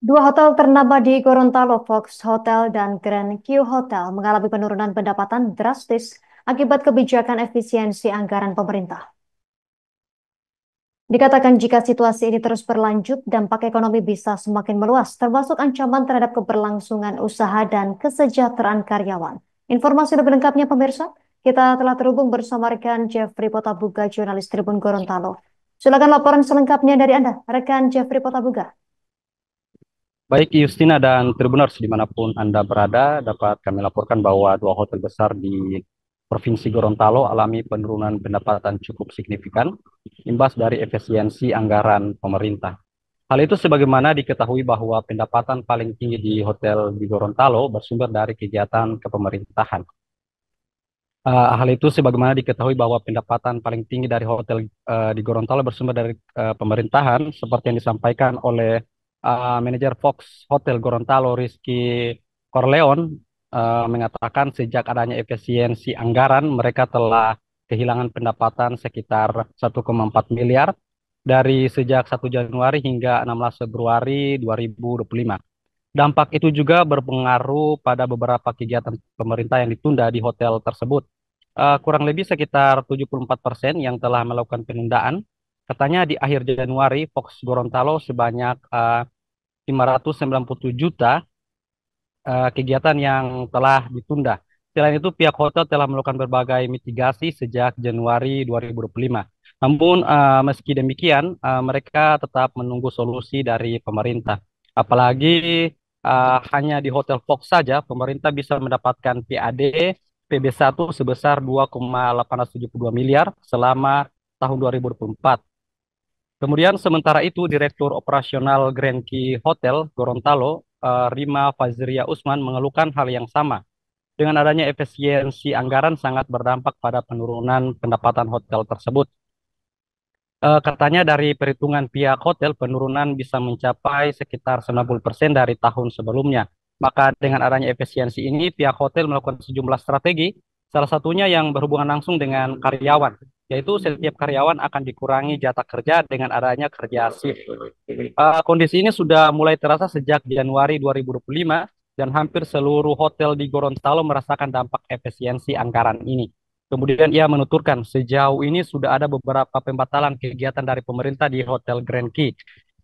Dua hotel ternama di Gorontalo, Fox Hotel dan Grand Q Hotel, mengalami penurunan pendapatan drastis akibat kebijakan efisiensi anggaran pemerintah. Dikatakan jika situasi ini terus berlanjut, dampak ekonomi bisa semakin meluas, termasuk ancaman terhadap keberlangsungan usaha dan kesejahteraan karyawan. Informasi lebih lengkapnya, pemirsa, kita telah terhubung bersama rekan Jeffrey Potabuga, jurnalis Tribun Gorontalo. Silakan laporan selengkapnya dari Anda, rekan Jeffrey Potabuga. Baik Justina dan Tribuners dimanapun Anda berada, dapat kami laporkan bahwa dua hotel besar di Provinsi Gorontalo alami penurunan pendapatan cukup signifikan, imbas dari efisiensi anggaran pemerintah. Hal itu sebagaimana diketahui bahwa pendapatan paling tinggi di hotel di Gorontalo bersumber dari kegiatan kepemerintahan. Hal itu sebagaimana diketahui bahwa pendapatan paling tinggi dari hotel di Gorontalo bersumber dari pemerintahan, seperti yang disampaikan oleh manajer Fox Hotel Gorontalo Rizky Corleon, mengatakan sejak adanya efisiensi anggaran mereka telah kehilangan pendapatan sekitar 1,4 miliar dari sejak 1 Januari hingga 16 Februari 2025. Dampak itu juga berpengaruh pada beberapa kegiatan pemerintah yang ditunda di hotel tersebut. Kurang lebih sekitar 74% yang telah melakukan penundaan. Katanya di akhir Januari, Fox Gorontalo sebanyak 597 juta kegiatan yang telah ditunda. Selain itu, pihak hotel telah melakukan berbagai mitigasi sejak Januari 2025. Namun, meski demikian, mereka tetap menunggu solusi dari pemerintah. Apalagi hanya di Hotel Fox saja, pemerintah bisa mendapatkan PAD PB1 sebesar 2,872 miliar selama tahun 2024. Kemudian sementara itu Direktur Operasional Grand Key Hotel Gorontalo, Rima Fazria Usman mengeluhkan hal yang sama. Dengan adanya efisiensi anggaran sangat berdampak pada penurunan pendapatan hotel tersebut. Katanya dari perhitungan pihak hotel penurunan bisa mencapai sekitar 90% dari tahun sebelumnya. Maka dengan adanya efisiensi ini pihak hotel melakukan sejumlah strategi, salah satunya yang berhubungan langsung dengan karyawan, yaitu setiap karyawan akan dikurangi jatah kerja dengan adanya kerja shift. Kondisi ini sudah mulai terasa sejak Januari 2025 dan hampir seluruh hotel di Gorontalo merasakan dampak efisiensi anggaran ini. Kemudian ia menuturkan sejauh ini sudah ada beberapa pembatalan kegiatan dari pemerintah di Hotel Grand Key.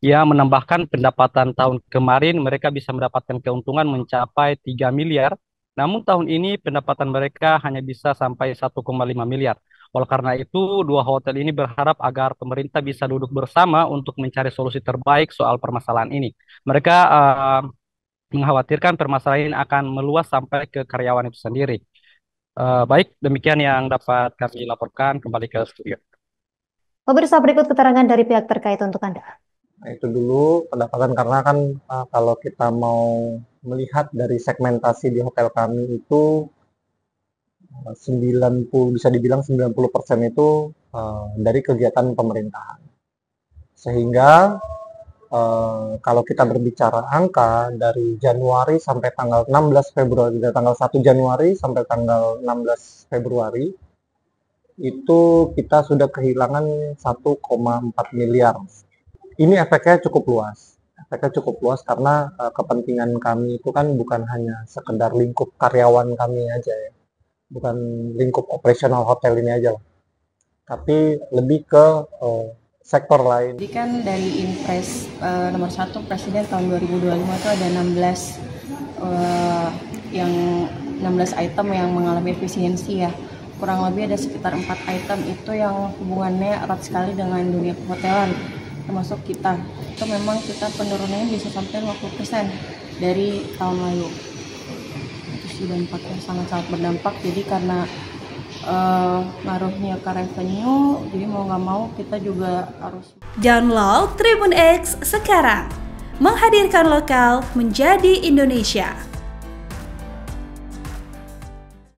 Ia menambahkan pendapatan tahun kemarin mereka bisa mendapatkan keuntungan mencapai 3 miliar, namun tahun ini pendapatan mereka hanya bisa sampai 1,5 miliar. Oleh karena itu, dua hotel ini berharap agar pemerintah bisa duduk bersama untuk mencari solusi terbaik soal permasalahan ini. Mereka mengkhawatirkan permasalahan ini akan meluas sampai ke karyawan itu sendiri. Baik, demikian yang dapat kami laporkan kembali ke studio. Pemirsa, berikut keterangan dari pihak terkait untuk Anda. Nah, itu dulu pendapatan karena kan kalau kita mau melihat dari segmentasi di hotel kami itu 90 bisa dibilang 90% itu dari kegiatan pemerintahan. Sehingga kalau kita berbicara angka dari Januari sampai tanggal 16 Februari, dari tanggal 1 Januari sampai tanggal 16 Februari itu kita sudah kehilangan 1,4 miliar. Ini efeknya cukup luas. Efeknya cukup luas karena kepentingan kami itu kan bukan hanya sekedar lingkup karyawan kami aja ya. Bukan lingkup operasional hotel ini aja lah. Tapi lebih ke sektor lain. Jadi kan dari Inpres nomor 1 Presiden tahun 2025 itu ada 16 item yang mengalami efisiensi ya. Kurang lebih ada sekitar 4 item itu yang hubungannya erat sekali dengan dunia perhotelan, termasuk kita. Itu memang kita penurunannya bisa sampai 50% dari tahun lalu. Itu sih dampaknya sangat-sangat berdampak. Jadi karena ngaruhnya ke revenue, jadi mau nggak mau kita juga harus. Download Tribun X sekarang, menghadirkan lokal menjadi Indonesia.